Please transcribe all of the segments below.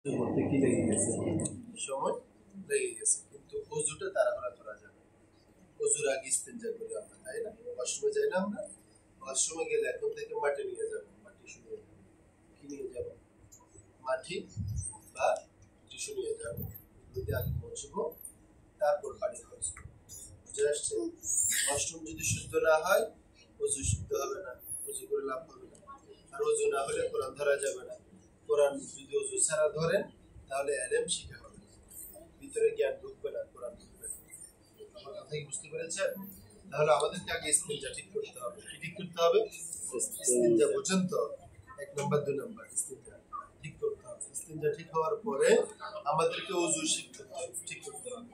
করতে কি লেগে গেছে, সময় লেগে গেছে, কিন্তু অজুটা তাড়াহুড়া করা যাবে। অজুর আগে ইস্তেঞ্জা করি আমরা, তাই না? ওয়াশরুমে যাই না আমরা? ওয়াশরুমে গেলে এখন থেকে মাটি নিয়ে যাবো, মাটি শুনিয়ে যাবো। কি নিয়ে যাবো? মাটি বা টিস্যু নিয়ে যাবো। এগুলোতে আগে মুছবো, তারপর পানি খরচ করবো। বুঝে আসছে? ওয়াশরুম যদি শুদ্ধ না হয়, অজু শুদ্ধ হবে না, অজু করে লাভ হবে না। আর অজু না হলে কোরআন ধরা যাবে না। কোরআন যদি অজু ছাড়া ধরেন, তাহলে এলেম শিখা হবে, ভিতরে জ্ঞান ঢুকবে না, কোরআন ঢুকবে না। আমার কথা কি বুঝতে পেরেছেন? তাহলে আমাদেরকে আগে ইস্তেঞ্জা ঠিক করতে হবে। কি ঠিক করতে হবে? ইস্তেঞ্জা পর্যন্ত 1 নম্বর 2 নম্বর ইস্তেঞ্জা ঠিক করতে হবে। ইস্তেঞ্জা ঠিক হওয়ার পরে আমাদেরকে অজু ঠিক করতে হবে।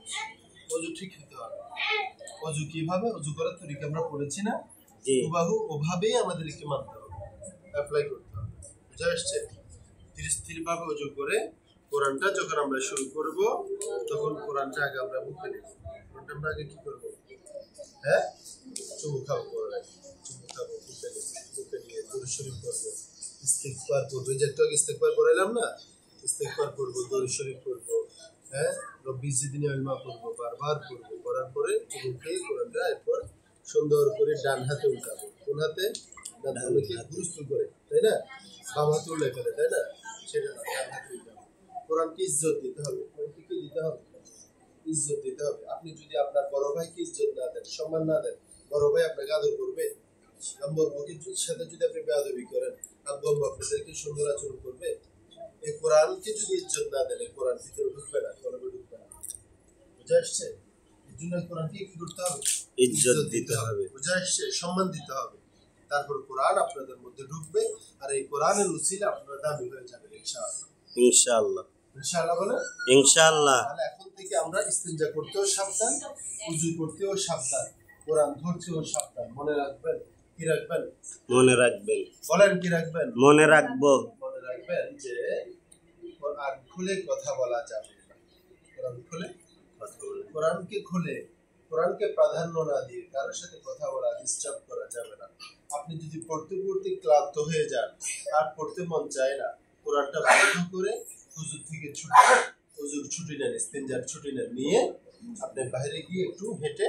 অজু ঠিক হতে হবে। অজু কিভাবে? অজু করার তরিকা আমরা পড়েছি না? হুবাহু ওভাবেই আমাদেরকে মানতে হবে, অ্যাপ্লাই করতে হবে। বুঝা আসছে? স্থির ভাবে অজু করে কোরআনটা যখন আমরা শুরু করব, তখন কোরআনটা আগে আমরা মুখে নেব। কোরআনটা আমরা আগে কি করবো? হ্যাঁ, চুমু খাবো, কোরআনে চুমু খাবো, মুখে নিয়ে দরুদ শরীফ করবো, ইস্তিগফার করবো। এই যে একটু আগে ইস্তিগফার করাইলাম না, ইস্তিগফার করবো, দরুদ শরীফ করবো, হ্যাঁ, রব্বি জিদনি ইলমা করবো, বারবার করবো। করার পরে চুমু খেয়ে কোরআনটা এরপর সুন্দর করে ডান হাতে উঠাবো। কোন হাতে? ডান হাতে গুরুস্থ করে, তাই না? বাম হাতে উল্লেখ করে, তাই না? সেটা না, ডান হাতে উঠাবো। কোরআনকে ইজ্জত দিতে হবে। কোরআনকে কি দিতে হবে? ইজ্জত দিতে হবে। আপনি যদি আপনার বড় ভাইকে ইজ্জত না দেন, সম্মান না দেন, বড় ভাই আপনাকে আদর করবে? আব্বু আব্বুকে সাথে যদি আপনি বেয়াদবি করেন, আব্বু আব্বু আপনাদেরকে সুন্দর আচরণ করবে? এই কোরআনকে যদি ইজ্জত না দেন, কোরআন ভিতরে ঢুকবে না, কলবে ঢুকবে না। বুঝে আসছে? এর জন্য কোরআনকে কি করতে হবে? ইজ্জত দিতে হবে। বুঝে আসছে? সম্মান দিতে হবে। তারপর কোরআন আপনাদের মধ্যে ঢুকবে, আর এই কোরআনের উসিলে আপনারা দামি হয়ে যাবেন ইনশাআল্লাহ। ইনশাআল্লাহ। ইনশাআল্লাহ বলে ইনশাআল্লাহ। তাহলে এখন থেকে আমরা ইস্তেঞ্জা করতেও সাবধান, ওযু করতেও সাবধান, কোরআন ধরতেও সাবধান। মনে রাখবেন। কি রাখবেন? মনে রাখবেন। বলেন, কি রাখবেন? মনে রাখবো। মনে রাখবেন যে কোরআন খুলে কথা বলা যাবে না। কোরআন খুলে কথা বলা, কোরআনকে খুলে, কোরআনকে প্রাধান্য না দিয়ে কারোর সাথে কথা বলা, ডিস্টার্ব করা যাবে না। আপনি যদি পড়তে পড়তে ক্লান্ত হয়ে যান, আর পড়তে মন চায় না, কোরআনটা বন্ধ করে হুজুর থেকে হুজুর ছুটি নেন, ইস্তেঞ্জার ছুটি নেন, নিয়ে আপনি বাইরে গিয়ে একটু হেঁটে,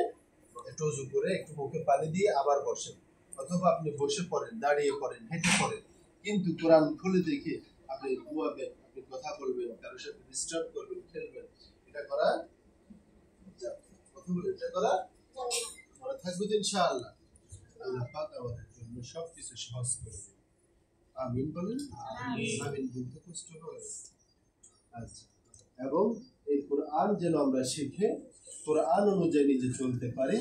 একটু উজু করে, একটু মুখে পানি দিয়ে আবার বসেন। অথবা আপনি বসে পড়েন, দাঁড়িয়ে পড়েন, হেঁটে পড়েন, কিন্তু কোরআন খুলে দেখে আপনি ঘুমাবেন, আপনি কথা বলবেন, কারোর সাথে ডিস্টার্ব করবেন, খেলবেন, এটা করা যাবে। কথা বলে এটা করা মনে থাকবে তো ইনশাআল্লাহ। আল্লাহ পাক আমাদের জন্য সবকিছু সহজ করে দেবে। আমিন বলেন। আমিন বলতে কষ্ট হয়। আচ্ছা, এবং এই কোরআন যেন আমরা শিখে কোরআন অনুযায়ী নিজে চলতে পারি,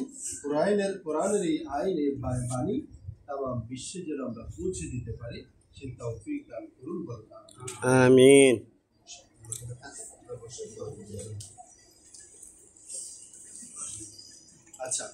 কোরআনের এই আইন, এই বাণী তামাম বিশ্বে যেন আমরা পৌঁছে দিতে পারি, সেই তৌফিক দান করুন। বলেন আমিন। আচ্ছা,